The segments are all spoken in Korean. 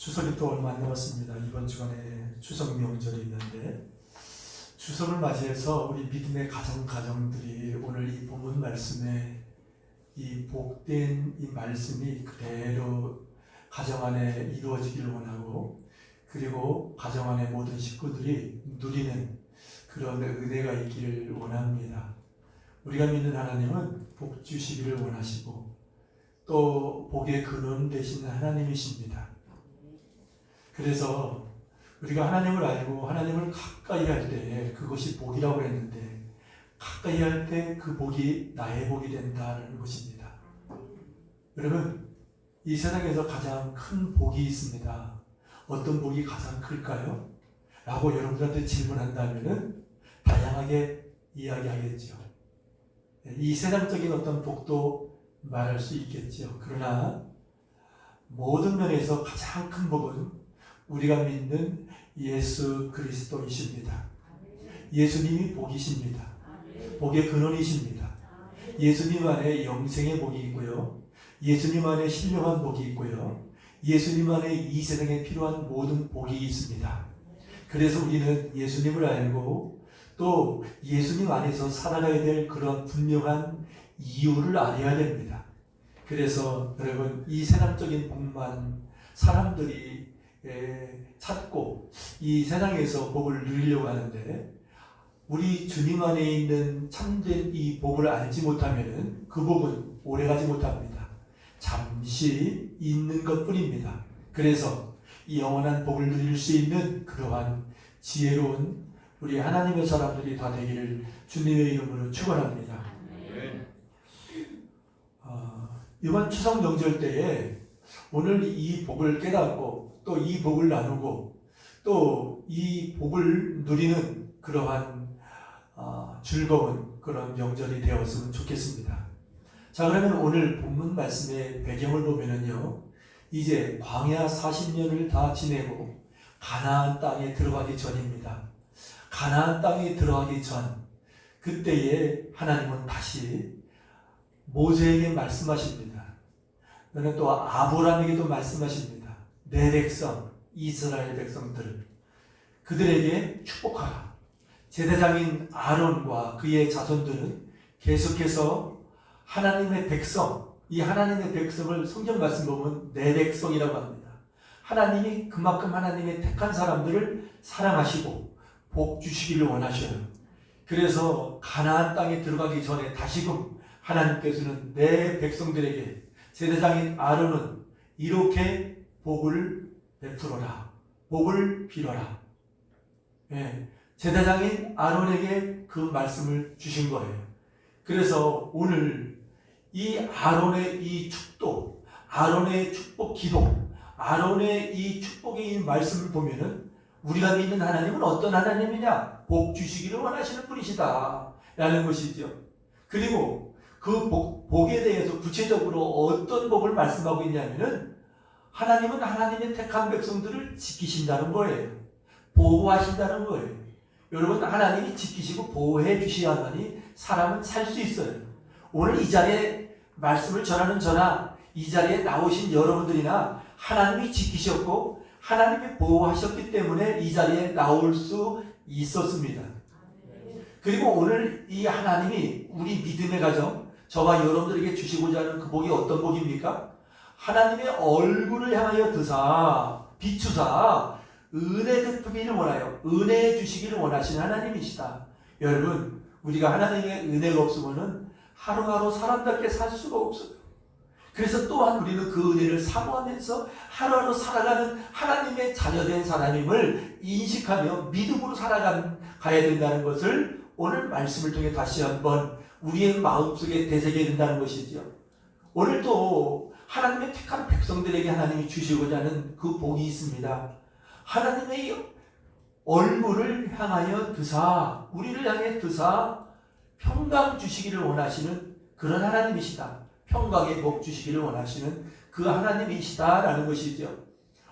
추석이 또 얼마 안 남았습니다. 이번 주간에 추석 명절이 있는데 추석을 맞이해서 우리 믿음의 가정들이 오늘 이 본문 말씀에 이 복된 이 말씀이 그대로 가정 안에 이루어지기를 원하고, 그리고 가정 안에 모든 식구들이 누리는 그런 은혜가 있기를 원합니다. 우리가 믿는 하나님은 복 주시기를 원하시고 또 복의 근원 되시는 하나님이십니다. 그래서 우리가 하나님을 알고 하나님을 가까이 할 때 그것이 복이라고 했는데, 가까이 할 때 그 복이 나의 복이 된다는 것입니다. 여러분, 이 세상에서 가장 큰 복이 있습니다. 어떤 복이 가장 클까요? 라고 여러분들한테 질문한다면 다양하게 이야기하겠죠. 이 세상적인 어떤 복도 말할 수 있겠죠. 그러나 모든 면에서 가장 큰 복은 우리가 믿는 예수 그리스도이십니다. 예수님이 복이십니다. 복의 근원이십니다. 예수님 안에 영생의 복이 있고요, 예수님 안에 신령한 복이 있고요, 예수님 안에 이 세상에 필요한 모든 복이 있습니다. 그래서 우리는 예수님을 알고 또 예수님 안에서 살아가야 될 그런 분명한 이유를 알아야 됩니다. 그래서 여러분, 이 세상적인 복만 사람들이 찾고 이 세상에서 복을 누리려고 하는데, 우리 주님 안에 있는 참된 이 복을 알지 못하면 그 복은 오래가지 못합니다. 잠시 있는 것뿐입니다. 그래서 이 영원한 복을 누릴 수 있는 그러한 지혜로운 우리 하나님의 사람들이 다 되기를 주님의 이름으로 축원합니다. 이번 추석 명절 때에 오늘 이 복을 깨닫고 또 이 복을 나누고 또 이 복을 누리는 그러한 즐거운 그런 명절이 되었으면 좋겠습니다. 자, 그러면 오늘 본문 말씀의 배경을 보면은요, 이제 광야 40년을 다 지내고 가나안 땅에 들어가기 전입니다. 가나안 땅에 들어가기 전, 그때에 하나님은 다시 모세에게 말씀하십니다. 그러나 또 아브라함에게도 말씀하십니다. 내 백성, 이스라엘 백성들, 그들에게 축복하라. 제사장인 아론과 그의 자손들은 계속해서 하나님의 백성, 이 하나님의 백성을 성경 말씀 보면 내 백성이라고 합니다. 하나님이 그만큼 하나님의 택한 사람들을 사랑하시고 복 주시기를 원하셔요. 그래서 가나안 땅에 들어가기 전에 다시금 하나님께서는 내 백성들에게, 제사장인 아론은 이렇게 복을 베풀어라, 복을 빌어라. 제사장인 아론에게 그 말씀을 주신 거예요. 그래서 오늘 이 아론의 이 축도, 아론의 축복 기도, 아론의 이 복의 이 말씀을 보면은 우리가 믿는 하나님은 어떤 하나님이냐? 복 주시기를 원하시는 분이시다 라는 것이죠. 그리고 그 복에 대해서 구체적으로 어떤 복을 말씀하고 있냐면은 하나님은 하나님의 택한 백성들을 지키신다는 거예요. 보호하신다는 거예요. 여러분, 하나님이 지키시고 보호해 주셔야만이 사람은 살 수 있어요. 오늘 이 자리에 말씀을 전하는 저나 이 자리에 나오신 여러분들이나 하나님이 지키셨고 하나님이 보호하셨기 때문에 이 자리에 나올 수 있었습니다. 그리고 오늘 이 하나님이 우리 믿음의 가정, 저와 여러분들에게 주시고자 하는 그 복이 어떤 복입니까? 하나님의 얼굴을 향하여 드사 비추사 은혜 베푸기를 원하여 은혜 주시기를 원하시는 하나님이시다. 여러분, 우리가 하나님의 은혜가 없으면은 하루하루 사람답게 살 수가 없어요. 그래서 또한 우리는 그 은혜를 사모하면서 하루하루 살아가는 하나님의 자녀된 사람임을 인식하며 믿음으로 살아가야 된다는 것을 오늘 말씀을 통해 다시 한번 우리의 마음속에 되새겨야 된다는 것이죠. 오늘 또 하나님의 택한 백성들에게 하나님이 주시고자 하는 그 복이 있습니다. 하나님의 얼굴을 향하여 드사, 우리를 향해 드사 평강 주시기를 원하시는 그런 하나님이시다. 평강의 복 주시기를 원하시는 그 하나님이시다라는 것이죠.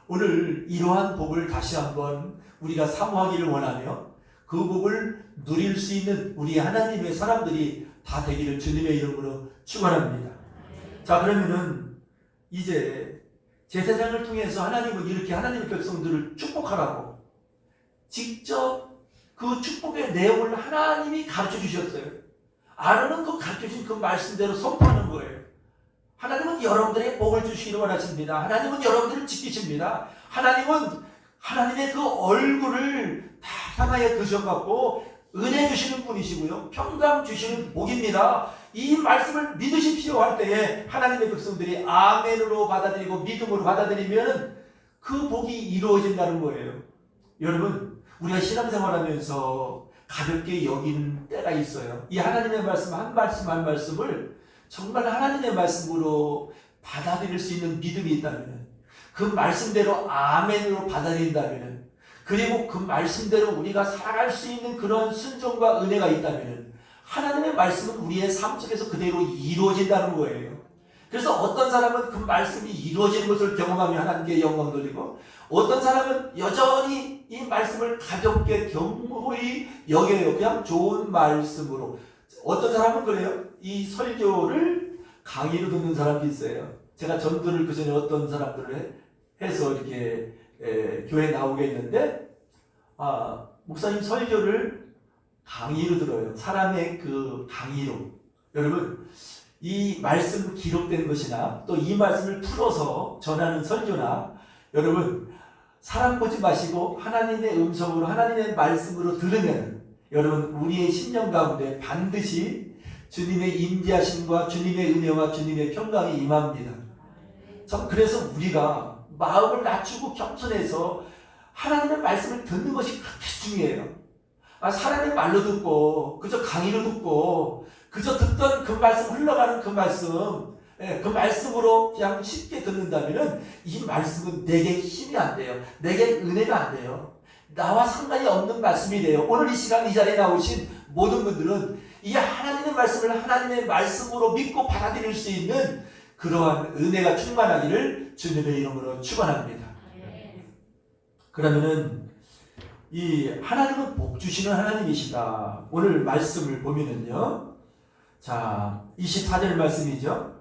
오늘 이러한 복을 다시 한번 우리가 사모하기를 원하며 그 복을 누릴 수 있는 우리 하나님의 사람들이 다 되기를 주님의 이름으로 축원합니다. 자, 그러면은 이제 제사장을 통해서 하나님은 이렇게 하나님의 백성들을 축복하라고 직접 그 축복의 내용을 하나님이 가르쳐 주셨어요. 아론은 그 가르쳐 주신 그 말씀대로 선포하는 거예요. 하나님은 여러분들에게 복을 주시기를 원하십니다. 하나님은 여러분들을 지키십니다. 하나님은 하나님의 그 얼굴을 다 향하여 드셔갖고 은혜 주시는 분이시고요. 평강 주시는 복입니다. 이 말씀을 믿으십시오 할 때에 하나님의 백성들이 아멘으로 받아들이고 믿음으로 받아들이면 그 복이 이루어진다는 거예요. 여러분, 우리가 신앙생활하면서 가볍게 여기는 때가 있어요. 이 하나님의 말씀 한 말씀 한 말씀을 정말 하나님의 말씀으로 받아들일 수 있는 믿음이 있다면, 그 말씀대로 아멘으로 받아들인다면, 그리고 그 말씀대로 우리가 살아갈 수 있는 그런 순종과 은혜가 있다면 하나님의 말씀은 우리의 삶 속에서 그대로 이루어진다는 거예요. 그래서 어떤 사람은 그 말씀이 이루어지는 것을 경험하며 하나님께 영광 돌리고, 어떤 사람은 여전히 이 말씀을 가볍게 겸허히 여겨요. 그냥 좋은 말씀으로. 어떤 사람은 그래요. 이 설교를 강의로 듣는 사람도 있어요. 제가 전도를 그전에 어떤 사람들을 해서 이렇게 교회에 나오게 했는데, 목사님 설교를 강의로 들어요. 사람의 그 강의로. 여러분, 이 말씀 기록된 것이나 또 이 말씀을 풀어서 전하는 설교나, 여러분, 사람 보지 마시고 하나님의 음성으로 하나님의 말씀으로 들으면 여러분 우리의 심령 가운데 반드시 주님의 임재하심과 주님의 은혜와 주님의 평강이 임합니다. 그래서 우리가 마음을 낮추고 겸손해서 하나님의 말씀을 듣는 것이 그렇게 중요해요. 사람의 말로 듣고 그저 강의로 듣고 그저 듣던 그 말씀, 흘러가는 그 말씀, 그 말씀으로 그냥 쉽게 듣는다면 이 말씀은 내게 힘이 안 돼요. 내게 은혜가 안 돼요. 나와 상관이 없는 말씀이 돼요. 오늘 이 시간 이 자리에 나오신 모든 분들은 이 하나님의 말씀을 하나님의 말씀으로 믿고 받아들일 수 있는 그러한 은혜가 충만하기를 주님의 이름으로 축원합니다. 그러면은 이 하나님은 복 주시는 하나님이시다. 오늘 말씀을 보면은요, 자 24절 말씀이죠.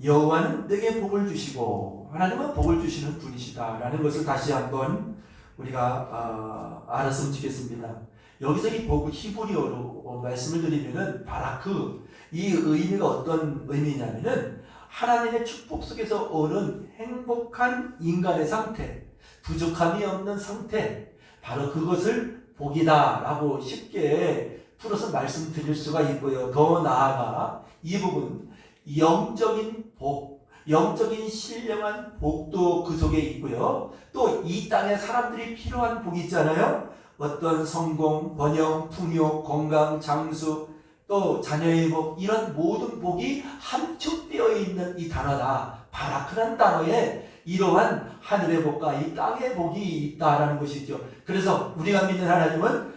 여호와는 내게 복을 주시고 하나님은 복을 주시는 분이시다라는 것을 다시 한번 우리가 알았으면 좋겠습니다. 여기서 이 복을 히브리어로 말씀을 드리면은 바라크, 이 의미가 어떤 의미냐면은 하나님의 축복 속에서 오는 행복한 인간의 상태, 부족함이 없는 상태, 바로 그것을 복이다라고 쉽게 풀어서 말씀드릴 수가 있고요. 더 나아가 이 부분 영적인 복, 영적인 신령한 복도 그 속에 있고요. 또 이 땅에 사람들이 필요한 복이 있잖아요. 어떤 성공, 번영, 풍요, 건강, 장수, 또 자녀의 복, 이런 모든 복이 함축되어 있는 이 단어다. 바라크라는 단어에 이러한 하늘의 복과 이 땅의 복이 있다라는 것이죠. 그래서 우리가 믿는 하나님은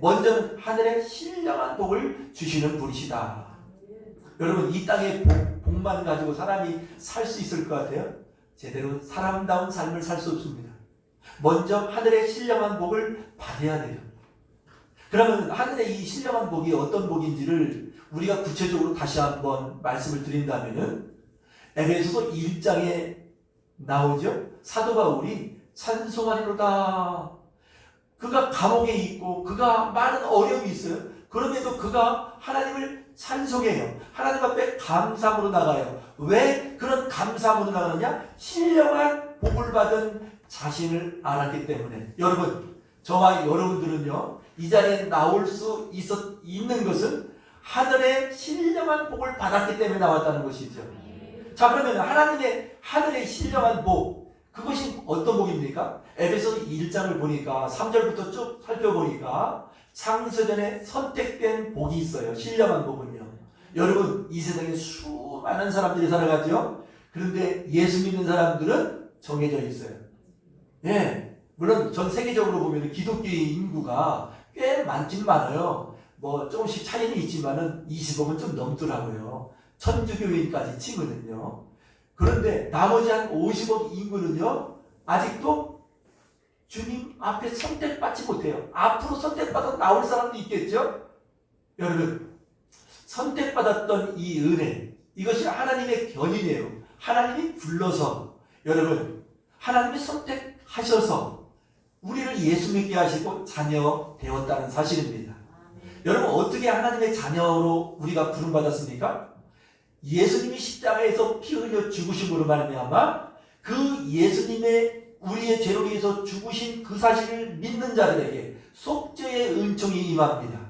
먼저 하늘의 신령한 복을 주시는 분이시다. 여러분, 이 땅의 복만 가지고 사람이 살 수 있을 것 같아요? 제대로 사람다운 삶을 살 수 없습니다. 먼저 하늘의 신령한 복을 받아야 돼요. 그러면 하늘의 이 신령한 복이 어떤 복인지를 우리가 구체적으로 다시 한번 말씀을 드린다면은 에베소서 1장에 나오죠. 사도 바울이 찬송하리로다. 그가 감옥에 있고 그가 많은 어려움이 있어요. 그럼에도 그가 하나님을 찬송해요. 하나님 앞에 감사함으로 나가요. 왜 그런 감사함으로 나가느냐? 신령한 복을 받은 자신을 알았기 때문에. 여러분, 저와 여러분들은요, 이 자리에 나올 수 있는 것은 하늘의 신령한 복을 받았기 때문에 나왔다는 것이죠. 자, 그러면 하늘의 신령한 복, 그것이 어떤 복입니까? 에베소서 1장을 보니까 3절부터 쭉 살펴보니까 창세전에 선택된 복이 있어요. 신령한 복은요. 여러분, 이 세상에 수많은 사람들이 살아가죠. 그런데 예수 믿는 사람들은 정해져 있어요. 예, 물론 전 세계적으로 보면 기독교의 인구가 꽤 많긴 많아요. 뭐 조금씩 차이는 있지만은 20억은 좀 넘더라고요. 천주교인까지 치면은요. 그런데 나머지 한 50억 인구는요, 아직도 주님 앞에 선택받지 못해요. 앞으로 선택받아 나올 사람도 있겠죠? 여러분, 선택받았던 이 은혜, 이것이 하나님의 견인이에요. 하나님이 불러서 여러분 하나님이 선택하셔서 우리를 예수 믿게 하시고 자녀 되었다는 사실입니다. 여러분 어떻게 하나님의 자녀로 우리가 부름받았습니까? 예수님이 십자가에서 피 흘려 죽으심으로 말미암아 그 예수님의 우리의 죄를 위해서 죽으신 그 사실을 믿는 자들에게 속죄의 은총이 임합니다.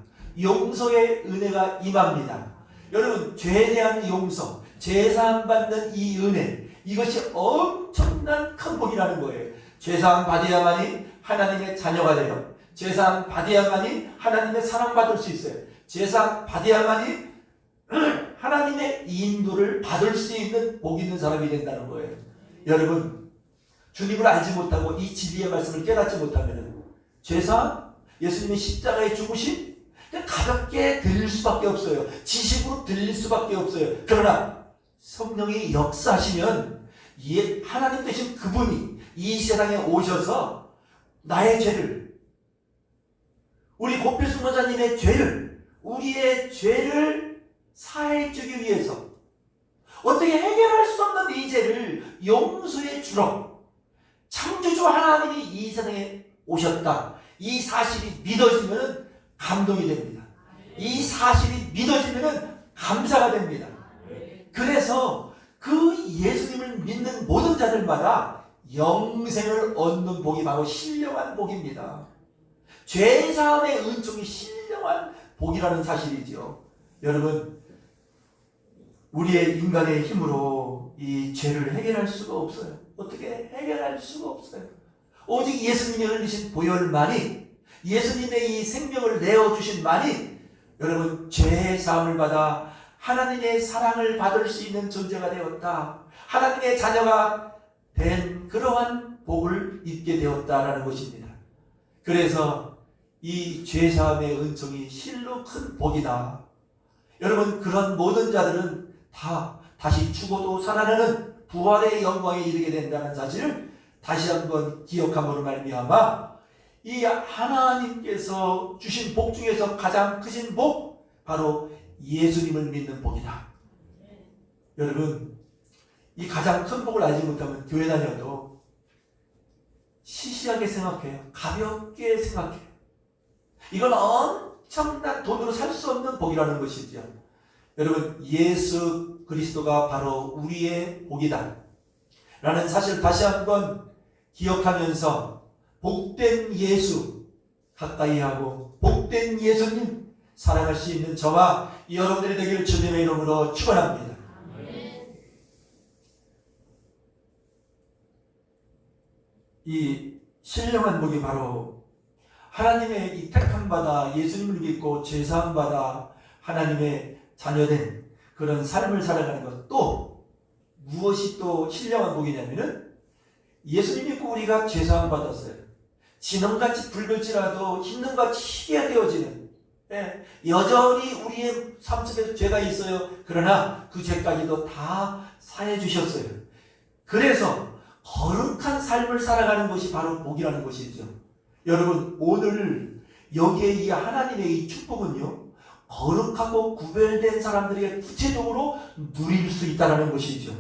용서의 은혜가 임합니다. 여러분 죄에 대한 용서, 죄사함 받는 이 은혜, 이것이 엄청난 큰 복이라는 거예요. 죄사함 받아야만이 하나님의 자녀가 돼요. 죄사함 받아야만이 하나님의 사랑받을 수 있어요. 죄사함 받아야만이 하나님의 인도를 받을 수 있는 복 있는 사람이 된다는 거예요. 여러분 주님을 알지 못하고 이 진리의 말씀을 깨닫지 못하면 죄사함, 예수님의 십자가에 죽으심 가볍게 들릴 수밖에 없어요. 지식으로 들릴 수밖에 없어요. 그러나 성령이 역사하시면 하나님 되신 그분이 이 세상에 오셔서 나의 죄를, 우리 고필수 목사님의 죄를, 우리의 죄를 사해 주기 위해서 어떻게 해결할 수 없는 이 죄를 용서해 주러 창조주 하나님이 이 세상에 오셨다. 이 사실이 믿어지면 감동이 됩니다. 이 사실이 믿어지면 감사가 됩니다. 그래서 그 예수님을 믿는 모든 자들마다 영생을 얻는 복이 바로 신령한 복입니다. 죄사함의 은총이 신령한 복이라는 사실이죠. 여러분 우리의 인간의 힘으로 이 죄를 해결할 수가 없어요. 어떻게 해결할 수가 없어요. 오직 예수님이 흘리신 보혈만이, 예수님의 이 생명을 내어주신 만이 여러분 죄의 사함을 받아 하나님의 사랑을 받을 수 있는 존재가 되었다. 하나님의 자녀가 된 그러한 복을 입게 되었다라는 것입니다. 그래서 이 죄사함의 은총이 실로 큰 복이다. 여러분 그런 모든 자들은 다 다시 죽어도 살아나는 부활의 영광에 이르게 된다는 사실을 다시 한번 기억함으로 말미암아 이 하나님께서 주신 복 중에서 가장 크신 복, 바로 예수님을 믿는 복이다. 여러분 이 가장 큰 복을 알지 못하면 교회 다녀도 시시하게 생각해요. 가볍게 생각해요. 이건 엄청난 돈으로 살 수 없는 복이라는 것이죠. 여러분 예수 그리스도가 바로 우리의 복이다 라는 사실을 다시 한번 기억하면서 복된 예수 가까이 하고 복된 예수님 사랑할 수 있는 저와 여러분들이 되기를 주님의 이름으로 축원합니다. 이 신령한 복이 바로 하나님의 이 택함받아 예수님을 믿고 죄사함받아 하나님의 자녀된 그런 삶을 살아가는 것, 또 무엇이 또 신령한 복이냐면은 예수님 믿고 우리가 죄사함 받았어요. 진홍같이 붉을지라도 흰눈같이 희게 되어지는, 여전히 우리의 삶 속에 죄가 있어요. 그러나 그 죄까지도 다 사해 주셨어요. 그래서 거룩한 삶을 살아가는 것이 바로 복이라는 것이죠. 여러분 오늘 여기에 이 하나님의 이 축복은요, 거룩하고 구별된 사람들에게 구체적으로 누릴 수 있다는 것이죠.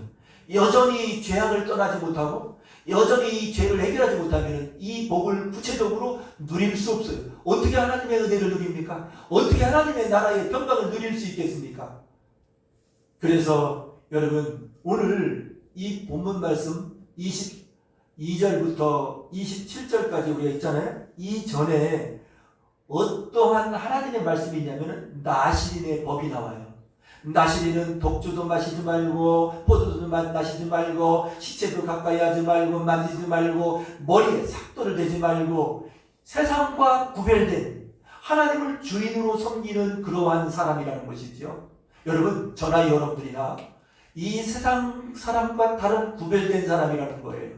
여전히 죄악을 떠나지 못하고 여전히 이 죄를 해결하지 못하면 이 복을 구체적으로 누릴 수 없어요. 어떻게 하나님의 은혜를 누립니까? 어떻게 하나님의 나라의 평강을 누릴 수 있겠습니까? 그래서 여러분 오늘 이 본문 말씀 22절부터 27절까지 우리가 있잖아요. 이 전에 어떠한 하나님의 말씀이 있냐면 나시린의 법이 나와요. 나시린은 독주도 마시지 말고 포도주도 마시지 말고 시체도 가까이 하지 말고 만지지 말고 머리에 삭도를 대지 말고 세상과 구별된 하나님을 주인으로 섬기는 그러한 사람이라는 것이죠. 여러분 저나 여러분들이나 이 세상 사람과 다른 구별된 사람이라는 거예요.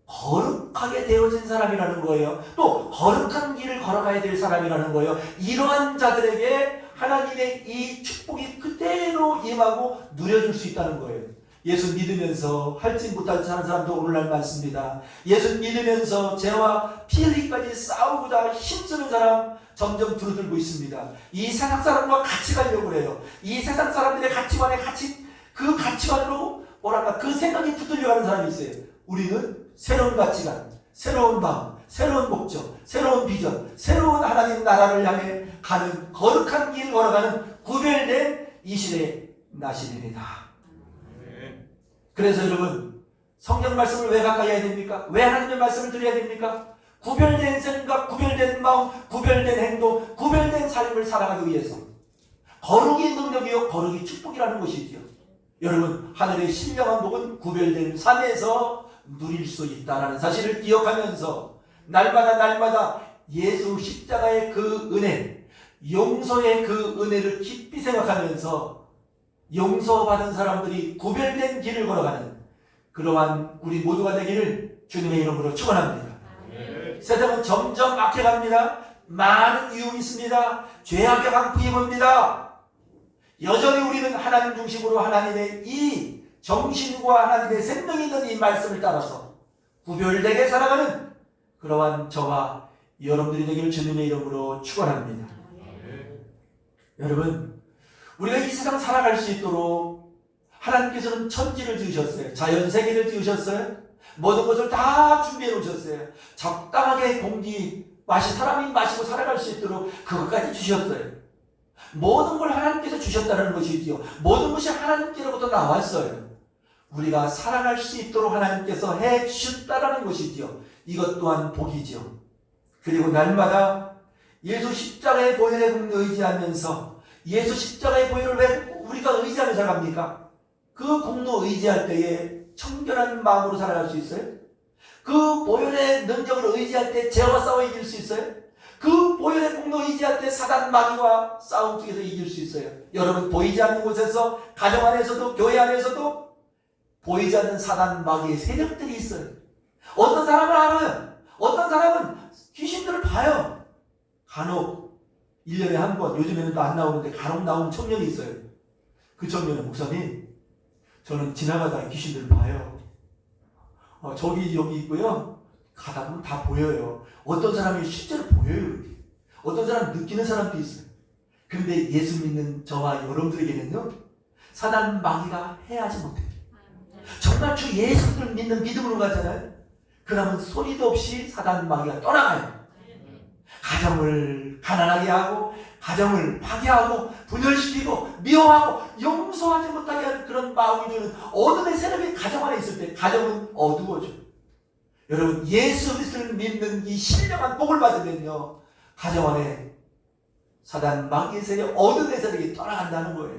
거룩하게 되어진 사람이라는 거예요. 또 거룩한 길을 걸어가야 될 사람이라는 거예요. 이러한 자들에게 하나님의 이 축복이 그대로 임하고 누려줄 수 있다는 거예요. 예수 믿으면서 할지 못할지 하는 사람도 오늘날 많습니다. 예수 믿으면서 죄와 피 흘리기까지 싸우고자 힘쓰는 사람 점점 줄어들고 있습니다. 이 세상 사람과 같이 가려고 해요. 이 세상 사람들의 가치관에 그 가치관으로 뭐랄까 그 생각이 붙들려가는 사람이 있어요. 우리는 새로운 가치관, 새로운 마음, 새로운 목적, 새로운 비전, 새로운 하나님 나라를 향해 가는 거룩한 길 걸어가는 구별된 이 시대의 나시입니다. 그래서 여러분 성경 말씀을 왜 가까이 해야 됩니까? 왜 하나님의 말씀을 드려야 됩니까? 구별된 생각, 구별된 마음, 구별된 행동, 구별된 삶을 살아가기 위해서 거룩이 능력이요 거룩이 축복이라는 것이죠. 여러분 하늘의 신령한 복은 구별된 삶에서 누릴 수 있다는 사실을 기억하면서 날마다 예수 십자가의 그 은혜, 용서의 그 은혜를 깊이 생각하면서 용서받은 사람들이 구별된 길을 걸어가는 그러한 우리 모두가 되기를 주님의 이름으로 축원합니다. 세상은 점점 악해갑니다. 많은 위험이 있습니다. 죄악의 강풍이 봅니다. 여전히 우리는 하나님 중심으로 하나님의 이 정신과 하나님의 생명이 있는 이 말씀을 따라서 구별되게 살아가는 그러한 저와 여러분들이 되기를 주님의 이름으로 축원합니다. 여러분 우리가 이 세상 살아갈 수 있도록 하나님께서는 천지를 지으셨어요. 자연세계를 지으셨어요. 모든 것을 다 준비해 놓으셨어요. 적당하게 공기, 사람이 마시고 살아갈 수 있도록 그것까지 주셨어요. 모든 걸 하나님께서 주셨다는 것이지요. 모든 것이 하나님께로부터 나왔어요. 우리가 살아갈 수 있도록 하나님께서 해 주셨다는 것이지요. 이것 또한 복이지요. 그리고 날마다 예수 십자가의 보혈에 의지하면서 예수 십자가의 보혈을 왜 우리가 의지하며 살아갑니까? 그 공로 의지할 때에 청결한 마음으로 살아갈 수 있어요? 그 보혈의 능력을 의지할 때 죄와 싸워 이길 수 있어요? 그 보혈의 공로 의지할 때 사단 마귀와 싸움 속에서 이길 수 있어요? 여러분 보이지 않는 곳에서 가정 안에서도 교회 안에서도 보이지 않는 사단 마귀의 세력들이 있어요. 어떤 사람은 알아요. 어떤 사람은 귀신들을 봐요. 간혹 1년에 한 번, 요즘에는 또 안 나오는데 간혹 나오는 청년이 있어요. 그 청년은 목사님 저는 지나가다가 귀신들을 봐요. 저기 여기 있고요. 가다 보면 다 보여요. 어떤 사람이 실제로 보여요. 어떤 사람 느끼는 사람도 있어요. 그런데 예수 믿는 저와 여러분들에게는요. 사단 마귀가 해하지 못해요. 정말 주 예수를 믿는 믿음으로 가잖아요. 그러면 소리도 없이 사단 마귀가 떠나가요. 가정을 가난하게 하고 가정을 파괴하고 분열시키고 미워하고 용서하지 못하게 하는 그런 마음을 주는 어둠의 세력이 가정 안에 있을 때 가정은 어두워져. 여러분 예수 그리스도를 믿는 이 신령한 복을 받으면요 가정 안에 사단 마귀의 세력 어둠의 세력이 떠나간다는 거예요.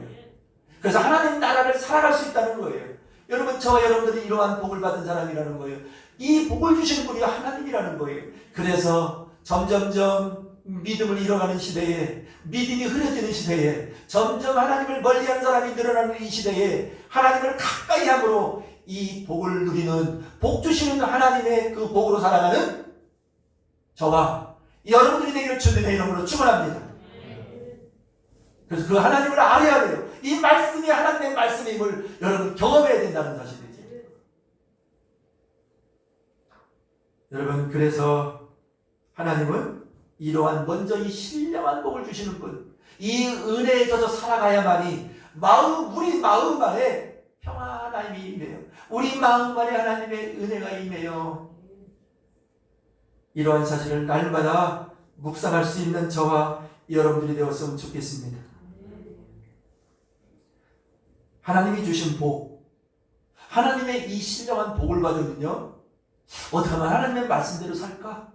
그래서 하나님 나라를 살아갈 수 있다는 거예요. 여러분 저와 여러분들이 이러한 복을 받은 사람이라는 거예요. 이 복을 주시는 분이 하나님이라는 거예요. 그래서 점점점 믿음을 잃어가는 시대에 믿음이 흐려지는 시대에 점점 하나님을 멀리한 사람이 늘어나는 이 시대에 하나님을 가까이 함으로 이 복을 누리는 복 주시는 하나님의 그 복으로 살아가는 저와 여러분들이 되기를 주님의 이름으로 축원합니다. 그래서 그 하나님을 알아야 돼요. 이 말씀이 하나님의 말씀임을 여러분 경험해야 된다는 사실이죠. 여러분 그래서 하나님은 이러한 먼저 이 신령한 복을 주시는 분, 이 은혜에 젖어 살아가야만이 우리 마음 안에 평화 하나님이 임해요. 우리 마음 안에 하나님의 은혜가 임해요. 이러한 사실을 날마다 묵상할 수 있는 저와 여러분들이 되었으면 좋겠습니다. 하나님이 주신 복, 하나님의 이 신령한 복을 받으면요 어떻게 하면 하나님의 말씀대로 살까?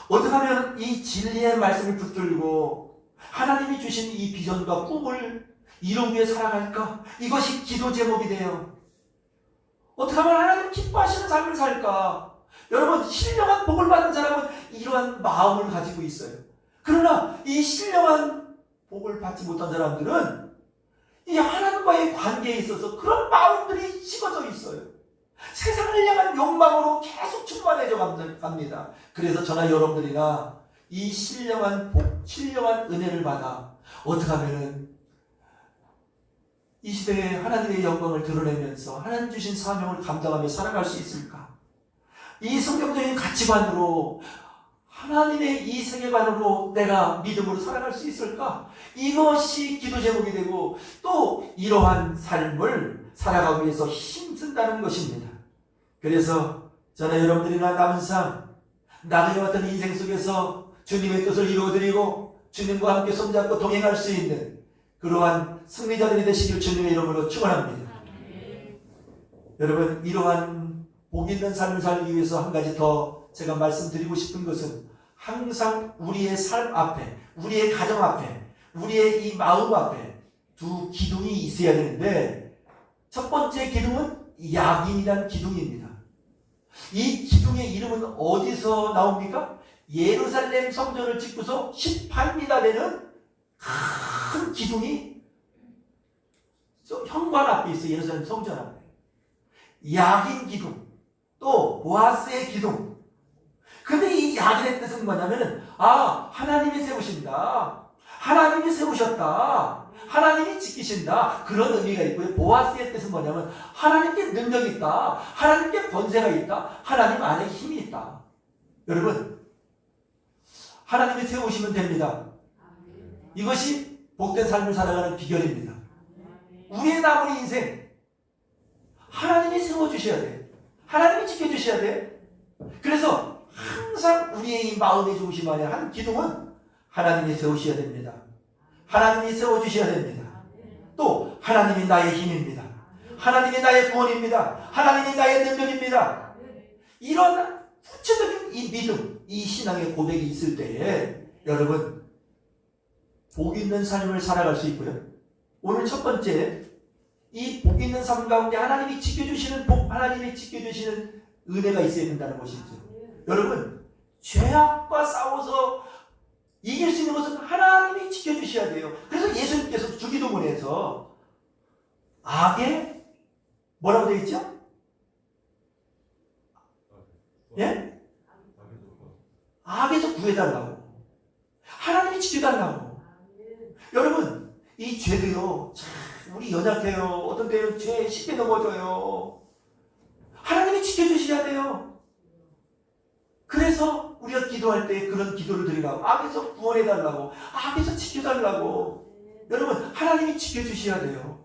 어떻게 하면 이 진리의 말씀을 붙들고 하나님이 주신 이 비전과 꿈을 이루기 위해 살아갈까? 이것이 기도 제목이 돼요. 어떻게 하면 하나님 기뻐하시는 삶을 살까? 여러분 신령한 복을 받은 사람은 이러한 마음을 가지고 있어요. 그러나 이 신령한 복을 받지 못한 사람들은 이 하나님과의 관계에 있어서 그런 마음들이 식어져 있어요. 세상을 향한 욕망으로 계속 충만해져 갑니다. 그래서 저나 여러분들이나 이 신령한 복, 신령한 은혜를 받아 어떻게 하면은 이 시대에 하나님의 영광을 드러내면서 하나님 주신 사명을 감당하며 살아갈 수 있을까? 이 성경적인 가치관으로 하나님의 이 세계관으로 내가 믿음으로 살아갈 수 있을까? 이것이 기도 제목이 되고 또 이러한 삶을 살아가기 위해서 힘쓴다는 것입니다. 그래서 저는 여러분들이나 남은 삶, 나중에 같은 인생 속에서 주님의 뜻을 이루어드리고 주님과 함께 손잡고 동행할 수 있는 그러한 승리자들이 되시길 주님의 이름으로 축원합니다. 여러분, 이러한 복 있는 삶을 살기 위해서 한 가지 더 제가 말씀드리고 싶은 것은 항상 우리의 삶 앞에, 우리의 가정 앞에, 우리의 이 마음 앞에 두 기둥이 있어야 되는데, 첫 번째 기둥은 야긴이라는 기둥입니다. 이 기둥의 이름은 어디서 나옵니까? 예루살렘 성전을 짓고서 18m 되는 큰 기둥이 현관 앞에 있어요. 예루살렘 성전 앞에. 야긴 기둥, 또 보아스의 기둥. 근데 이 야긴의 뜻은 뭐냐면은, 하나님이 세우신다, 하나님이 세우셨다, 하나님이 지키신다, 그런 의미가 있고요. 보아스의 뜻은 뭐냐면 하나님께 능력이 있다, 하나님께 권세가 있다, 하나님 안에 힘이 있다. 여러분, 하나님이 세우시면 됩니다. 이것이 복된 삶을 살아가는 비결입니다. 우리의 남은 인생 하나님이 세워주셔야 돼요. 하나님이 지켜주셔야 돼요. 그래서 항상 우리의 이 마음의 중심 안에 한 기둥은 하나님이 세우셔야 됩니다. 하나님이 세워주셔야 됩니다. 또 하나님이 나의 힘입니다. 하나님이 나의 구원입니다. 하나님이 나의 능력입니다. 이런 구체적인 이 믿음, 이 신앙의 고백이 있을 때에 여러분, 복 있는 삶을 살아갈 수 있고요. 오늘 첫 번째, 이 복 있는 삶 가운데 하나님이 지켜주시는 복, 하나님이 지켜주시는 은혜가 있어야 된다는 것이죠. 여러분, 죄악과 싸워서 이길 수 있는 것은 하나님이 지켜주셔야 돼요. 그래서 예수님께서 주기도문에서 악에 뭐라고 되어 있죠? 예? 악에서 구해달라고, 하나님이 지켜달라고. 여러분, 이 죄도요, 참 우리 연약해요. 어떤 때는 죄에 쉽게 넘어져요. 하나님이 지켜주셔야 돼요. 그래서 우리가 기도할 때 그런 기도를 드리라고, 악에서 구원해달라고, 악에서 지켜달라고. 여러분, 하나님이 지켜주셔야 돼요.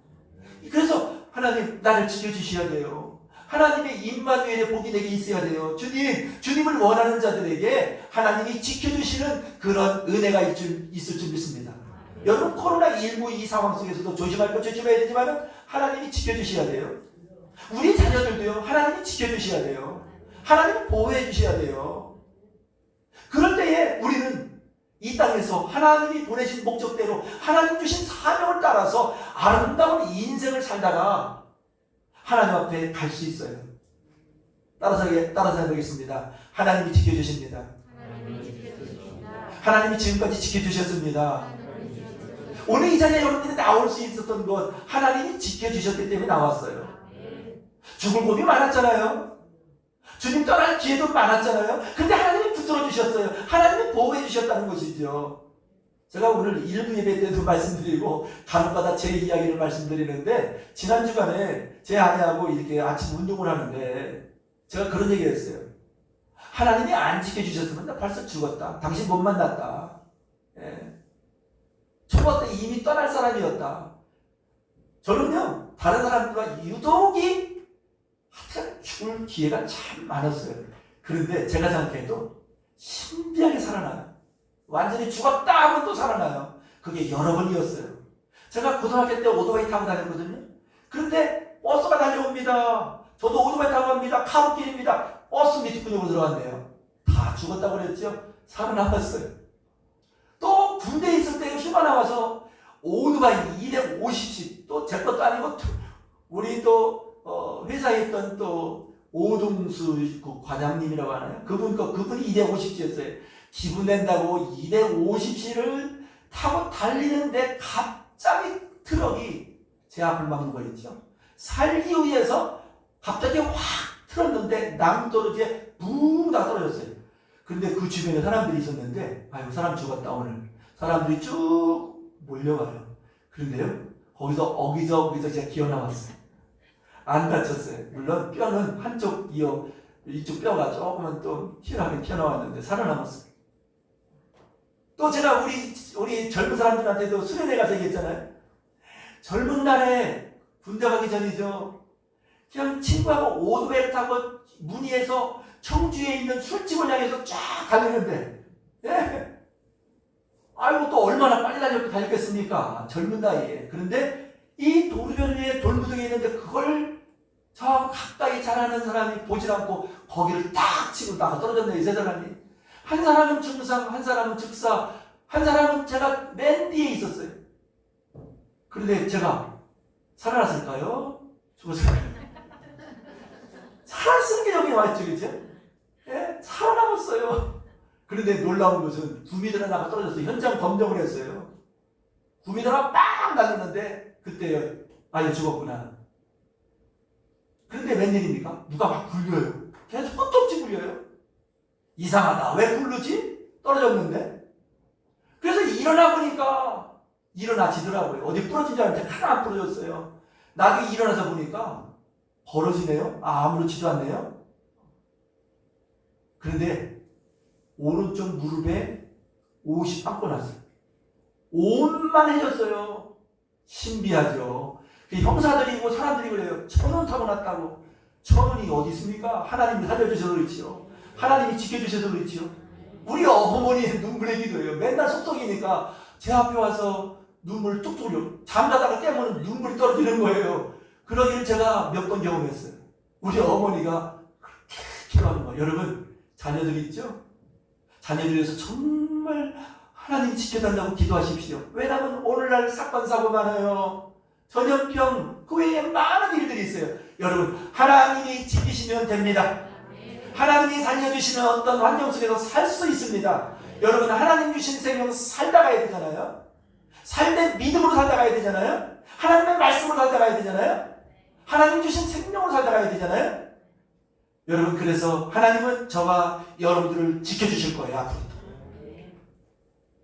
그래서 하나님, 나를 지켜주셔야 돼요. 하나님의 임마누엘의 복이 내게 있어야 돼요. 주님을 원하는 자들에게 하나님이 지켜주시는 그런 은혜가 있을 줄 믿습니다. 여러분, 코로나19 이 상황 속에서도 조심할 거 조심해야 되지만 하나님이 지켜주셔야 돼요. 우리 자녀들도요, 하나님이 지켜주셔야 돼요. 하나님이 보호해 주셔야 돼요. 그럴 때에 우리는 이 땅에서 하나님이 보내신 목적대로 하나님 주신 사명을 따라서 아름다운 인생을 살다가 하나님 앞에 갈 수 있어요. 따라서 해보겠습니다. 하나님이 지켜주십니다. 하나님이 지금까지 지켜주셨습니다. 오늘 이 자리에 여러분들이 나올 수 있었던 것, 하나님이 지켜주셨기 때문에 나왔어요. 죽을 고비 많았잖아요. 주님 떠날 기회도 많았잖아요. 근데 하나님이 붙들어 주셨어요. 하나님이 보호해 주셨다는 것이죠. 제가 오늘 일부 예배 때도 말씀드리고 간혹가다 제 이야기를 말씀드리는데, 지난 주간에 제 아내하고 이렇게 아침 운동을 하는데 제가 그런 얘기를 했어요. 하나님이 안 지켜주셨으면 나 벌써 죽었다. 당신 못 만났다. 예. 초보 때 이미 떠날 사람이었다. 저는요, 다른 사람들과 유독이 하여튼 죽을 기회가 참 많았어요. 그런데 제가 생각해도 신비하게 살아나요. 완전히 죽었다 하면 또 살아나요. 그게 여러 번이었어요. 제가 고등학교 때 오토바이 타고 다녔거든요. 그런데 버스가 달려옵니다. 저도 오토바이 타고 갑니다. 카브길입니다. 버스 밑구녕으로 들어갔네요. 다 죽었다고 그랬죠. 살아남았어요. 또 군대에 있을 때 휴가 나와서 오토바이 250씩, 또 제 것도 아니고 우리 또 회사에 있던 또 오동수 그 과장님이라고 하나요? 그분이 250cc였어요. 기분 낸다고 250cc를 타고 달리는데 갑자기 트럭이 제 앞을 막는 거 있죠. 살기 위해서 갑자기 확 틀었는데 남도로지에 붕 다 떨어졌어요. 근데 그 주변에 사람들이 있었는데, 아유, 사람 죽었다 오늘. 사람들이 쭉 몰려가요. 그런데요, 거기서 어기저기서 제가 기어 나왔어요. 안 다쳤어요. 물론 뼈는 한쪽 이쪽 뼈가 조금은 또 튀어나왔는데 살아남았어요. 또 제가 우리 젊은 사람들한테도 수련회 가서 얘기했잖아요. 젊은 날에 군대 가기 전이죠. 그냥 친구하고 오토바이를 타고 문의해서 청주에 있는 술집을 향해서 쫙 달리는데, 예. 아이고, 또 얼마나 빨리 달렸겠습니까? 젊은 나이에. 그런데 이 도로변 위에 돌무더기 있는데 그걸 저 가까이 잘하는 사람이 보질 않고 거기를 딱 치고 나가 떨어졌네, 이 세 사람이. 한 사람은 중상, 한 사람은 즉사, 한 사람은 제가 맨 뒤에 있었어요. 그런데 제가 살아났을까요? 죽었을까요? 살았으는 게 여기 와있죠, 그죠? 예? 살아남았어요. 그런데 놀라운 것은 구미들 하나가 떨어졌어요. 현장 검정을 했어요. 구미들 하나 빡 날렸는데 그때 아예 죽었구나. 그런데 웬일입니까? 누가 막 굴려요. 계속 끝없이 굴려요. 이상하다. 왜 굴르지? 떨어졌는데. 그래서 일어나 보니까 일어나지더라고요. 어디 부러진 줄 알았는데 하나 안 부러졌어요. 나도 일어나서 보니까 벌어지네요. 아무렇지도 않네요. 그런데 오른쪽 무릎에 옷이 빵꾸 났어요. 온만해졌어요. 신비하죠. 형사들이고 사람들이 그래요. 천원 타고 났다고. 천원이 어디 있습니까? 하나님이 살려주셔서 그렇지요. 하나님이 지켜주셔서 그렇지요. 우리 어머니 눈물의 기도예요. 맨날 속속이니까 제 앞에 와서 눈물 뚝뚝 흘려. 잠자다가 깨면 눈물이 떨어지는 거예요. 그러기를 제가 몇 번 경험했어요. 우리 어머니가 그렇게 기도하는 거예요. 여러분, 자녀들 있죠? 자녀들 위해서 정말 하나님 지켜달라고 기도하십시오. 왜냐하면 오늘날 사건, 사고 많아요. 전염병, 그 외에 많은 일들이 있어요. 여러분, 하나님이 지키시면 됩니다. 하나님이 살려주시는 어떤 환경 속에서 살 수 있습니다. 여러분, 하나님 주신 생명 살다 가야 되잖아요. 삶의 믿음으로 살다 가야 되잖아요. 하나님의 말씀으로 살다 가야 되잖아요. 하나님 주신 생명으로 살다 가야 되잖아요. 여러분, 그래서 하나님은 저와 여러분들을 지켜주실 거예요, 앞으로도.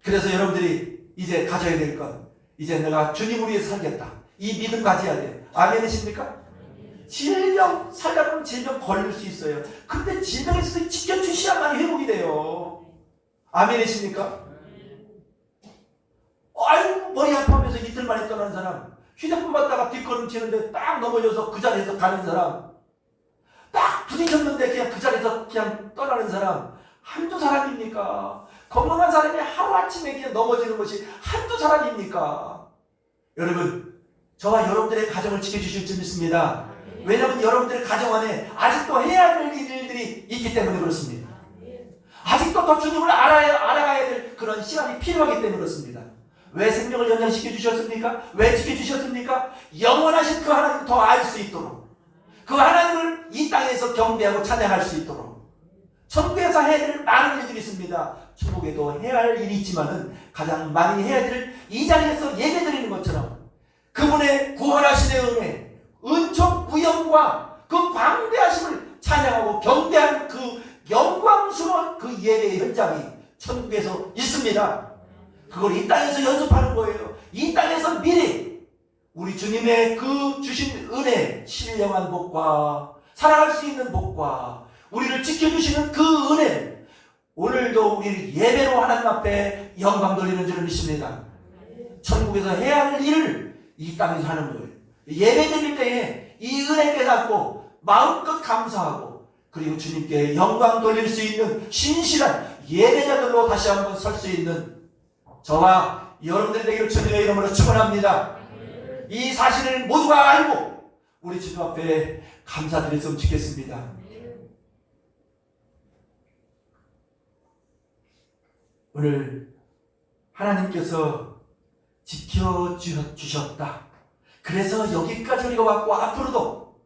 그래서 여러분들이 이제 가져야 될 것, 이제 내가 주님을 위해서 살겠다. 이 믿음 가져야 돼요. 아멘이십니까? 질병, 살다 보면 질병 걸릴 수 있어요. 근데 질병에서 지켜주셔야만 회복이 돼요. 아멘이십니까? 아이고, 머리 아파하면서 이틀 만에 떠나는 사람, 휴대폰 받다가 뒷걸음치는데 딱 넘어져서 그 자리에서 가는 사람, 딱 부딪혔는데 그냥 그 자리에서 그냥 떠나는 사람, 한두 사람입니까? 건강한 사람이 하루아침에 그냥 넘어지는 것이 한두 사람입니까? 여러분, 저와 여러분들의 가정을 지켜주실 줄 믿습니다. 왜냐하면 여러분들의 가정 안에 아직도 해야 될 일들이 있기 때문에 그렇습니다. 아직도 더 주님을 알아가야 될 그런 시간이 필요하기 때문에 그렇습니다. 왜 생명을 연장시켜 주셨습니까? 왜 지켜주셨습니까? 영원하신 그 하나님 더 알 수 있도록, 그 하나님을 이 땅에서 경배하고 찬양할 수 있도록. 천국에서 해야 될 많은 일들이 있습니다. 천국에도 해야 할 일이 있지만은 가장 많이 해야 될 이 자리에서 예배 드리는 것처럼 그분의 구원하신의 은혜, 은총, 우영과 그 광대하심을 찬양하고 경배하는 그 영광스러운 그 예배의 현장이 천국에서 있습니다. 그걸 이 땅에서 연습하는 거예요. 이 땅에서 미리 우리 주님의 그 주신 은혜, 신령한 복과 살아갈 수 있는 복과 우리를 지켜주시는 그 은혜, 오늘도 우리를 예배로 하나님 앞에 영광 돌리는 줄을 믿습니다. 천국에서 해야 할 일을 이 땅에서 하는 거예요. 예배 드릴 때에 이 은혜 깨닫고 마음껏 감사하고 그리고 주님께 영광 돌릴 수 있는 신실한 예배자들로 다시 한번 설 수 있는 저와 여러분들이 되기를 주님의 이름으로 축원합니다. 이 사실을 모두가 알고 우리 주님 앞에 감사드렸으면 좋겠습니다. 오늘 하나님께서 지켜주셨다. 그래서 여기까지 우리가 왔고 앞으로도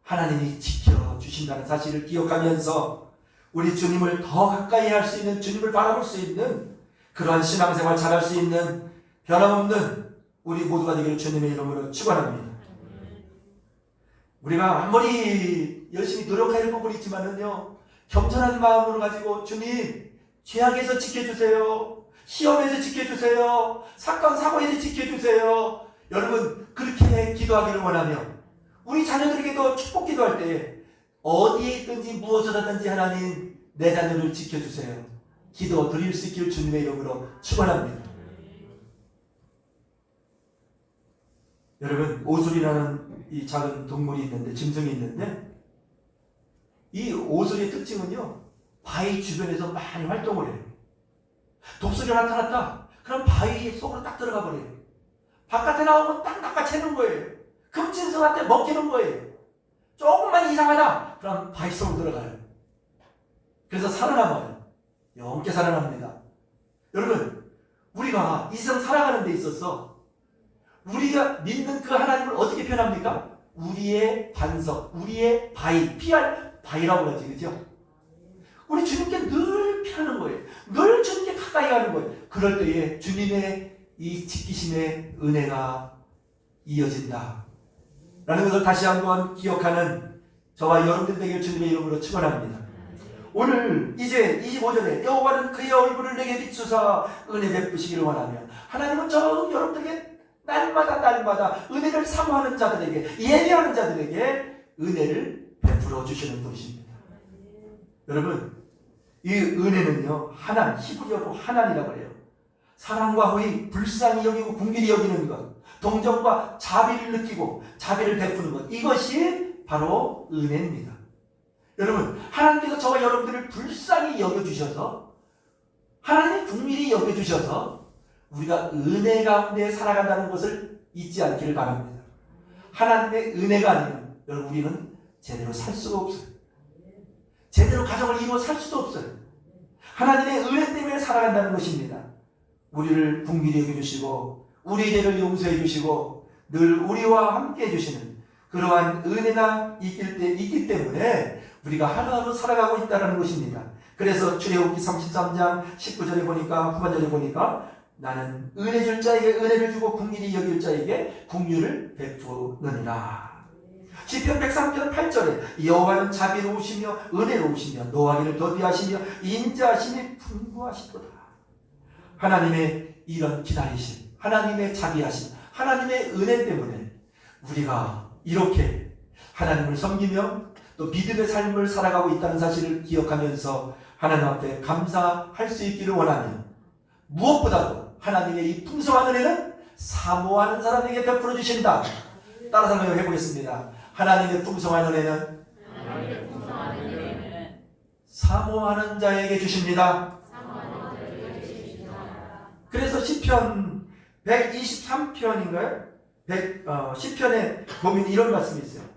하나님이 지켜주신다는 사실을 기억하면서 우리 주님을 더 가까이 할 수 있는, 주님을 바라볼 수 있는 그러한 신앙생활 잘할 수 있는 변함없는 우리 모두가 되기를 주님의 이름으로 축원합니다. 우리가 아무리 열심히 노력할 부분이 있지만은요, 겸손한 마음으로 가지고 주님, 죄악에서 지켜주세요. 시험에서 지켜주세요. 사건, 사고에서 지켜주세요. 여러분, 그렇게 기도하기를 원하며 우리 자녀들에게도 축복 기도할 때 어디에 있든지 무엇을 하든지 하나님 내 자녀를 지켜주세요. 기도 드릴 수 있기를 주님의 이름으로 축원합니다. 여러분, 오술이라는 이 작은 동물이 있는데, 짐승이 있는데, 이 오솔의 특징은요, 바위 주변에서 많이 활동을 해요. 독수리가 나타났다. 그럼 바위 속으로 딱 들어가 버려요. 바깥에 나오면 딱 낚아채는 거예요. 금진성한테 먹히는 거예요. 조금만 이상하다. 그럼 바위 속으로 들어가요. 그래서 살아남아요. 영게 살아납니다. 여러분, 우리가 이 세상 살아가는 데 있어서 우리가 믿는 그 하나님을 어떻게 표현합니까? 우리의 반석, 우리의 바위, 피할 바위라고 하지, 그죠? 우리 주님께 늘 피하는 거예요. 늘 주님께 가까이 가는 거예요. 그럴 때에 주님의 이 지키심의 은혜가 이어진다 라는 것을 다시 한번 기억하는 저와 여러분들 되길 주님의 이름으로 축원합니다. 오늘 이제 25절에 여호와는 그의 얼굴을 내게 비추사 은혜 베푸시기를 원하며, 하나님은 저 여러분들에게 날마다 은혜를 사모하는 자들에게, 예배하는 자들에게 은혜를 베풀어 주시는 분이십니다. 여러분, 이 은혜는요, 하난, 히브리어로 하난이라고 해요. 사랑과 호의, 불쌍히 여기고 궁길이 여기는 것, 동정과 자비를 느끼고 자비를 베푸는 것, 이것이 바로 은혜입니다. 여러분, 하나님께서 저와 여러분들을 불쌍히 여겨주셔서, 하나님의 궁밀히 여겨주셔서 우리가 은혜 가운데 살아간다는 것을 잊지 않기를 바랍니다. 하나님의 은혜가 아니면 여러분, 우리는 제대로 살 수가 없어요. 제대로 가정을 이루어 살 수도 없어요. 하나님의 은혜 때문에 살아간다는 것입니다. 우리를 궁밀히 여겨주시고 우리 죄를 용서해 주시고 늘 우리와 함께 해주시는 그러한 은혜가 있기 때문에 우리가 하루하루 살아가고 있다는 것입니다. 그래서 출애굽기 33장 19절에 보니까, 후반절에 보니까 나는 은혜 줄 자에게 은혜를 주고 궁밀히 여길 자에게 긍휼을 베푸느니라. 시편 103편 8절에 여호와는 자비로우시며 은혜로우시며 노하기를 더디하시며 인자하심이 풍부하시도다. 하나님의 이런 기다리심, 하나님의 자비하심, 하나님의 은혜 때문에 우리가 이렇게 하나님을 섬기며 또 믿음의 삶을 살아가고 있다는 사실을 기억하면서 하나님 앞에 감사할 수 있기를 원하며, 무엇보다도 하나님의 이 풍성한 은혜는 사모하는 사람에게 베풀어 주신다. 따라서 한번 해보겠습니다. 하나님의 풍성한 은혜는 사모하는 자에게 주십니다. 그래서 시편 123편인가요? 10편에 보면 이런 말씀이 있어요.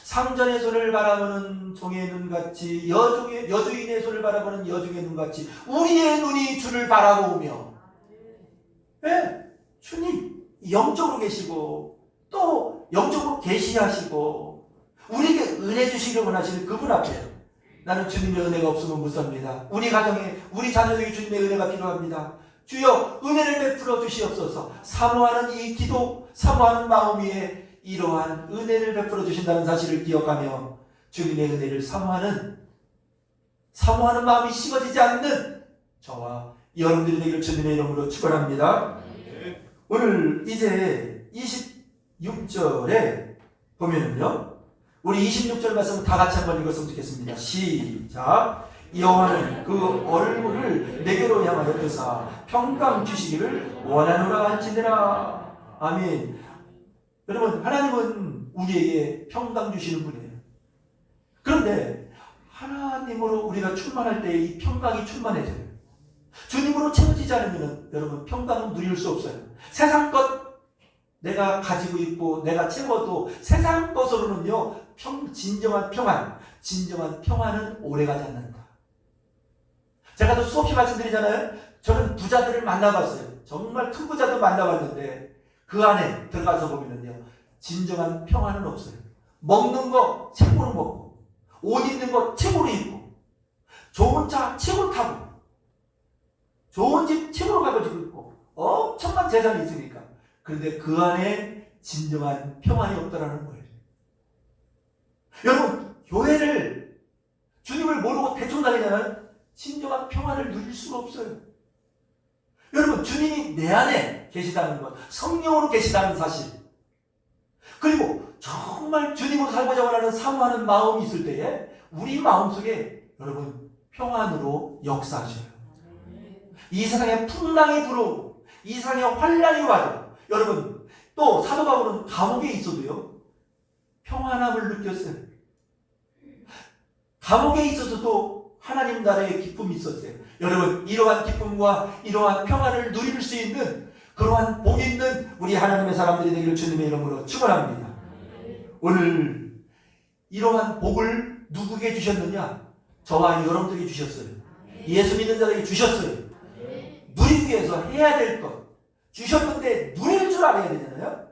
상전의 손을 바라보는 종의 눈같이, 여주인의 손을 바라보는 여종의 눈같이 우리의 눈이 주를 바라보며, 네, 주님 영적으로 계시고 또 영적으로 계시하시고 우리에게 은혜 주시기를 원하시는 그분 앞에 나는 주님의 은혜가 없으면 못 삽니다. 우리 가정에, 우리 자녀에게 주님의 은혜가 필요합니다. 주여 은혜를 베풀어 주시옵소서. 사모하는 이 기도, 사모하는 마음 위에 이러한 은혜를 베풀어 주신다는 사실을 기억하며 주님의 은혜를 사모하는 마음이 식어지지 않는 저와 여러분들이 되기를 주님의 이름으로 축원합니다. 오늘 이제 26절에 보면은요, 우리 26절 말씀 다 같이 한번 읽었으면 좋겠습니다. 시작. 여호와는 그 얼굴을 내게로 향하여 드사 평강 주시기를 원하노라 할지니라. 아멘. 여러분, 하나님은 우리에게 평강 주시는 분이에요. 그런데 하나님으로 우리가 충만할 때 이 평강이 충만해져요. 주님으로 채워지지 않으면 여러분 평강은 누릴 수 없어요. 세상 것 내가 가지고 있고 내가 채워도 세상 것으로는요 진정한 평안은 오래가지 않는다. 제가 또 수없이 말씀드리잖아요. 저는 부자들을 만나봤어요. 정말 큰 부자도 만나봤는데 그 안에 들어가서 보면은요 진정한 평안은 없어요. 먹는 거 최고로 먹고, 옷 입는 거 최고로 입고, 좋은 차 최고로 타고, 좋은 집 최고로 가지고 있고, 엄청난 재산이 있으니까. 그런데 그 안에 진정한 평안이 없다라는 거예요. 여러분, 교회를 주님을 모르고 대충 다니잖아요. 진정한 평안을 누릴 수가 없어요. 여러분, 주님이 내 안에 계시다는 것, 성령으로 계시다는 사실, 그리고 정말 주님으로 살고자 원하는 사모하는 마음이 있을 때에 우리 마음속에 여러분 평안으로 역사하셔요. 이 세상에 풍랑이 불어오고 이 세상에 환란이 와요. 여러분, 또 사도 바울은 감옥에 있어도요 평안함을 느꼈어요. 감옥에 있어서도 하나님 나라의 기쁨이 있었어요. 여러분, 이러한 기쁨과 이러한 평안을 누릴 수 있는 그러한 복 있는 우리 하나님의 사람들이 되기를 주님의 이름으로 축원합니다. 오늘 이러한 복을 누구에게 주셨느냐? 저와 여러분들에게 주셨어요. 예수 믿는 자들에게 주셨어요. 누리기 위해서 해야 될 것 주셨는데 누릴 줄 알아야 되잖아요.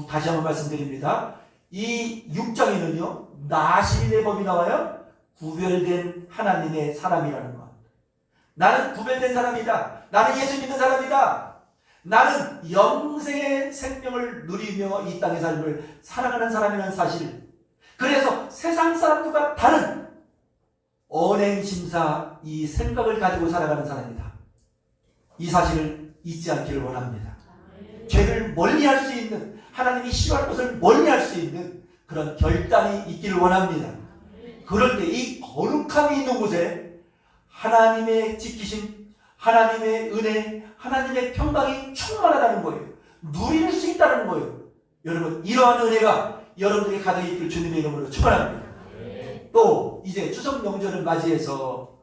다시 한번 말씀드립니다. 이 6장에는요 나시린의 법이 나와요. 구별된 하나님의 사람이라는 것. 나는 구별된 사람이다. 나는 예수 믿는 사람이다. 나는 영생의 생명을 누리며 이 땅의 삶을 살아가는 사람이라는 사실. 그래서 세상 사람들과 다른 언행심사 이 생각을 가지고 살아가는 사람이다. 이 사실을 잊지 않기를 원합니다. 죄를 멀리할 수 있는, 하나님이 싫어하는 것을 멀리할 수 있는 그런 결단이 있기를 원합니다. 그럴 때 이 거룩함이 있는 곳에 하나님의 지키심, 하나님의 은혜, 하나님의 평강이 충만하다는 거예요. 누릴 수 있다는 거예요. 여러분, 이러한 은혜가 여러분들에게 가득 있기를 주님의 이름으로 축원합니다. 또 이제 추석 명절을 맞이해서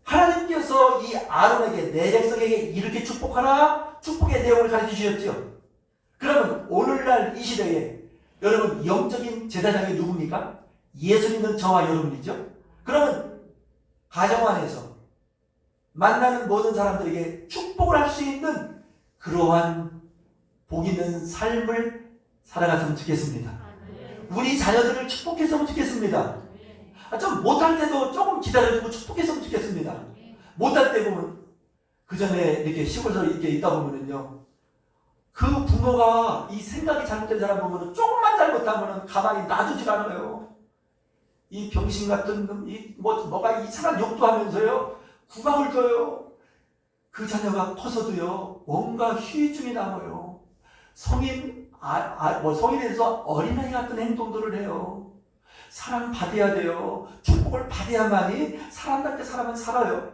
하나님께서 이 아론에게, 내 백성에게 이렇게 축복하라, 축복의 내용을 가르쳐 주셨죠. 그러면 오늘날 이 시대에 여러분 영적인 제사장이 누굽니까? 예수 믿는 저와 여러분이죠. 그러면 가정 안에서 만나는 모든 사람들에게 축복을 할 수 있는 그러한 복 있는 삶을 살아갔으면 좋겠습니다. 우리 자녀들을 축복했으면 좋겠습니다. 좀 못할 때도 조금 기다려주고 축복했으면 좋겠습니다. 못할 때 보면 그 전에 이렇게 시골에서 이렇게 있다 보면은요, 그 부모가 이 생각이 잘못된 사람 보면은 조금만 잘못하면은 가만히 놔두질 않아요. 이 병신 같은 놈, 뭐가 이상한 욕도 하면서요, 구박을 줘요. 그 자녀가 커서도요, 뭔가 후유증이 남아요. 성인에서 어린아이 같은 행동들을 해요. 사랑받아야 돼요. 축복을 받아야만이 사람답게 사람은 살아요.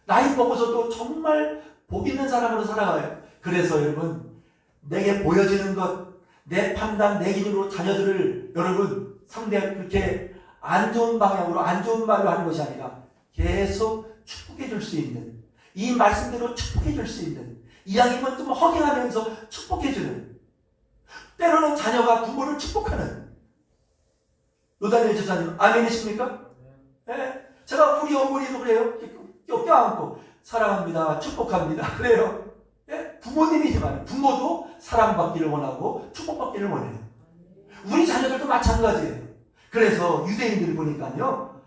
나이 먹어서도 정말 복 있는 사람으로 살아가요. 그래서 여러분, 내게 보여지는 것, 내 판단, 내 기준으로 자녀들을 여러분 상대할 그렇게 안 좋은 방향으로, 안 좋은 말로 하는 것이 아니라 계속 축복해 줄 수 있는, 이 말씀대로 축복해 줄 수 있는, 이야기만 좀 허갱하면서 축복해 주는, 때로는 자녀가 부모를 축복하는, 노다니엘 집사님 아멘이십니까? 네. 제가 우리 어머니도 그래요. 껴안고 사랑합니다, 축복합니다 그래요. 네? 부모님이지만 부모도 사랑받기를 원하고 축복받기를 원해요. 우리 자녀들도 마찬가지예요. 그래서 유대인들 보니까요,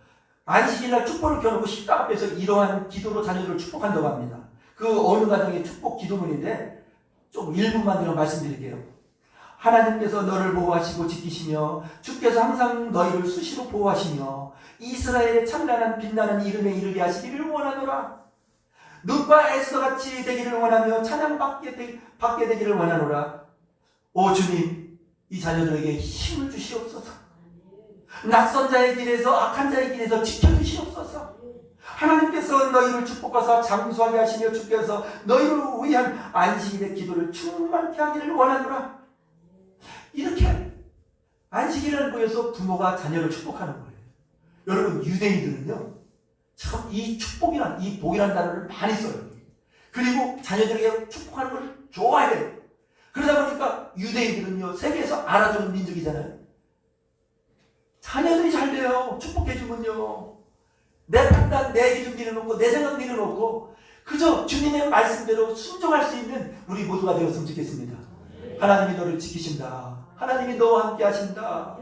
안식일날 축복을 켜놓고 식당 앞에서 이러한 기도로 자녀들을 축복한다고 합니다. 그 어느 가정의 축복 기도문인데 좀 1분만 들어 말씀드릴게요. 하나님께서 너를 보호하시고 지키시며 주께서 항상 너희를 수시로 보호하시며 이스라엘의 찬란한 빛나는 이름에 이르게 하시기를 원하노라. 눈과 에스더같이 되기를 원하며 찬양받게 되기를 원하노라. 오 주님, 이 자녀들에게 힘을 주시옵소서. 낯선 자의 길에서, 악한 자의 길에서 지켜주시옵소서. 하나님께서 너희를 축복하사 장수하게 하시며 주께서 너희를 위한 안식일의 기도를 충만케 하기를 원하노라. 이렇게 안식일을 보여서 부모가 자녀를 축복하는 거예요. 여러분, 유대인들은요, 참 이 축복이란, 이 복이라는 단어를 많이 써요. 그리고 자녀들에게 축복하는 걸 좋아해요. 그러다 보니까 유대인들은요, 세계에서 알아주는 민족이잖아요. 자녀들이 잘 돼요. 축복해주면요, 내 판단, 내 기준 내려놓고, 내 생각 내려놓고, 그저 주님의 말씀대로 순종할 수 있는 우리 모두가 되었으면 좋겠습니다. 하나님이 너를 지키신다. 하나님이 너와 함께 하신다.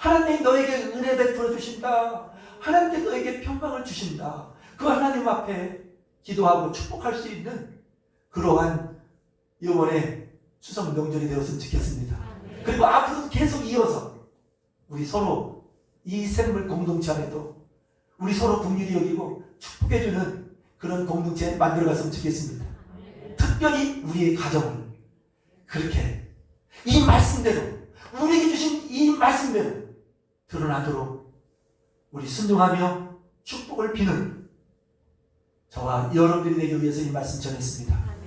하나님이 너에게 은혜 베풀어 주신다. 하나님께 너에게 평강을 주신다. 그 하나님 앞에 기도하고 축복할 수 있는 그러한 이번에 추석 명절이 되었으면 좋겠습니다. 그리고 앞으로도 계속 이어서 우리 서로 이 생물 공동체 안에도 우리 서로 긍휼히 여기고 축복해주는 그런 공동체 만들어갔으면 좋겠습니다. 특별히 우리의 가정을 그렇게 이 말씀대로, 우리에게 주신 이 말씀대로 드러나도록 우리 순종하며 축복을 비는 저와 여러분들이 되기 위해서 이 말씀 전했습니다.